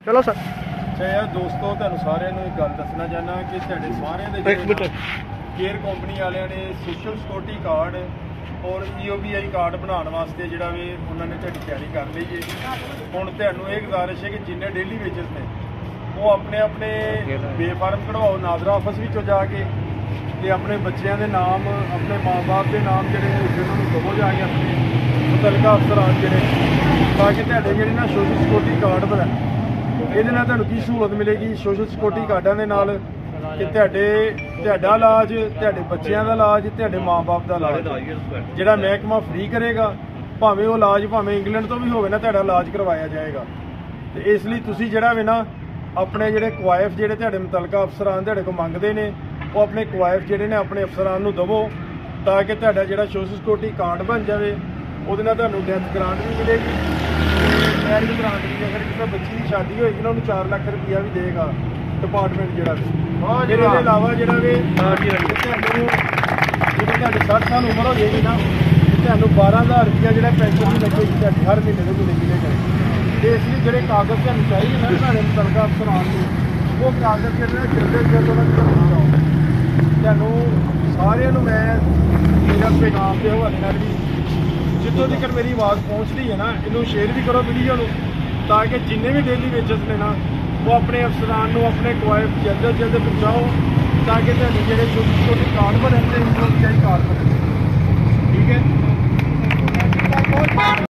चलो सर ਯਾਰ ਦੋਸਤੋ, ਤੁਹਾਨੂੰ ਸਾਰਿਆਂ ਨੂੰ ਇੱਕ ਗੱਲ ਦੱਸਣਾ ਚਾਹੁੰਦਾ ਕਿ ਤੁਹਾਡੇ ਸਾਰਿਆਂ ਦੇ ਕੇਅਰ ਕੰਪਨੀ ਵਾਲਿਆਂ ਨੇ ਸੋਸ਼ਲ ਸਿਕਿਉਰਿਟੀ ਕਾਰਡ ਔਰ EOBI ਕਾਰਡ ਬਣਾਉਣ ਵਾਸਤੇ ਜਿਹੜਾ ਵੀ ਉਹਨਾਂ ਨੇ ਤੁਹਾਡੀ ਤਿਆਰੀ ਕਰ ਲਈ ਹੈ। ਹੁਣ ਤੁਹਾਨੂੰ ਇਹ ਗੁਜ਼ਾਰਿਸ਼ ਹੈ ਕਿ ਜਿੰਨੇ ਡੇਲੀ ਵੇਜਸ ਨੇ ਉਹ ਆਪਣੇ ਆਪਣੇ ਬੇਫਾਰਮ ਕਢਵਾਓ ਨਾਜ਼ਰਾ ਆਫਿਸ ਵਿੱਚੋਂ ਜਾ ਕੇ ਤੇ ਆਪਣੇ ਬੱਚਿਆਂ ਦੇ ਨਾਮ, ਆਪਣੇ ਮਾਂ-ਬਾਪ ਦੇ ਨਾਮ ਜਿਹੜੇ ਉਹਨਾਂ ਨੂੰ ਦਵੋ ਜਾ ਕੇ ਆਪਣੇ ਮੁਤਲਕਾ ਅਫਸਰਾਂ ਜਿਹੜੇ, ਤਾਂ ਕਿ ਤੁਹਾਡੇ ਜਿਹੜੇ ਨਾ ਸੋਸ਼ਲ ਸਿਕਿਉਰਿਟੀ ਕਾਰਡ ਬਣ। ਇਹਦੇ ਨਾਲ ਤੁਹਾਨੂੰ ਕੀ ਸਹੂਲਤ ਮਿਲੇਗੀ ਸੋਸ਼ਲ ਸਿਕਿਉਰਿਟੀ ਕਾਰਡਾਂ ਦੇ ਨਾਲ ਕਿ ਤੁਹਾਡਾ ਇਲਾਜ, ਤੁਹਾਡੇ ਬੱਚਿਆਂ ਦਾ ਇਲਾਜ, ਤੁਹਾਡੇ ਮਾਂ-ਬਾਪ ਦਾ ਇਲਾਜ ਜਿਹੜਾ ਮਹਿਕਮਾ ਫ੍ਰੀ ਕਰੇਗਾ। ਭਾਵੇਂ ਉਹ ਇਲਾਜ ਭਾਵੇਂ ਇੰਗਲੈਂਡ ਤੋਂ ਵੀ ਹੋਵੇ ਨਾ, ਤੁਹਾਡਾ ਇਲਾਜ ਕਰਵਾਇਆ ਜਾਏਗਾ। ਤੇ ਇਸ ਲਈ ਤੁਸੀਂ ਜਿਹੜਾ ਵੇ ਨਾ ਆਪਣੇ ਜਿਹੜੇ ਕੁਆਇਫ ਜਿਹੜੇ ਤੁਹਾਡੇ ਮੁਤਲਕਾ ਅਫਸਰਾਂ ਤੁਹਾਡੇ ਕੋਲ ਮੰਗਦੇ ਨੇ, ਉਹ ਆਪਣੇ ਕੁਆਇਫ ਜਿਹੜੇ ਨੇ ਆਪਣੇ ਅਫਸਰਾਂ ਨੂੰ ਦੇਵੋ ਤਾਂ ਕਿ ਤੁਹਾਡਾ ਜਿਹੜਾ ਸੋਸ਼ਲ ਸਿਕਿਉਰਿਟੀ ਕਾਰਡ ਬਣ ਜਾਵੇ। ਉਹਦੇ ਨਾਲ ਤੁਹਾਨੂੰ ਡੈਥ ਗ੍ਰਾਂਟ ਵੀ ਮਿਲੇਗੀ, ਮੈਰਿਜ ਗ੍ਰਾਂਟ ਵੀ। ਅਗਰ ਕਿਸੇ ਬੱਚੀ ਦੀ ਸ਼ਾਦੀ ਹੋਏਗੀ ਨਾ, ਉਹਨੂੰ 4 ਲੱਖ ਰੁਪਈਆ ਵੀ ਦੇਗਾ ਡਿਪਾਰਟਮੈਂਟ ਜਿਹੜਾ ਵੀ। ਇਹਦੇ ਇਲਾਵਾ ਜਿਹੜਾ ਵੇ ਤੁਹਾਨੂੰ ਜਦੋਂ ਤੁਹਾਡੀ 60 ਸਾਲ ਉਮਰ ਹੋ ਜਾਏਗੀ ਨਾ, ਤੁਹਾਨੂੰ 12,000 ਰੁਪਈਆ ਜਿਹੜਾ ਪੈਨਸ਼ਨ ਵੀ ਲੱਗੇਗੀ ਤੁਹਾਡੀ ਹਰ ਮਹੀਨੇ ਦੇ ਮਿਲੇ ਕਰੇ। ਤੇ ਇਸ ਲਈ ਜਿਹੜੇ ਕਾਗਜ਼ ਤੁਹਾਨੂੰ ਚਾਹੀਦੇ ਨਾ ਤੁਹਾਡੇ ਮੁਤਲਕਾ ਅਫਸਰਾਂ ਨੂੰ, ਉਹ ਕਾਗਜ਼ ਜਿਹੜੇ ਜਲਦੀ ਜਲਦ ਉਹਨਾਂ ਨੂੰ ਪਹੁੰਚਾਓ। ਤੁਹਾਨੂੰ ਸਾਰਿਆਂ ਨੂੰ ਮੈਂ ਮੇਰਾ ਪੈਗਾਮ ਦੇ ਹਵਾਲੇ ਨਾਲ ਵੀ ਜਿੱਥੋਂ ਤੱਕ ਮੇਰੀ ਆਵਾਜ਼ ਪਹੁੰਚਦੀ ਹੈ ਨਾ, ਇਹਨੂੰ ਸ਼ੇਅਰ ਵੀ ਕਰੋ ਵੀਡੀਓ ਨੂੰ, ਤਾਂ ਕਿ ਜਿੰਨੇ ਵੀ ਡੇਲੀ ਵੇਜਸ ਨੇ ਨਾ ਉਹ ਆਪਣੇ ਅਫਸਰਾਂ ਨੂੰ ਆਪਣੇ ਕੁਆਇਫ ਜਲਦ ਜਲਦ ਪਹੁੰਚਾਓ ਤਾਂ ਕਿ ਤੁਹਾਡੇ ਜਿਹੜੇ ਛੋਟੇ ਛੋਟੇ ਕਾਰਡ ਬਣਨ ਤੇ ਇੰਪਲੋਈ ਕਾਰਡ ਬਣਨ। ਠੀਕ ਹੈ।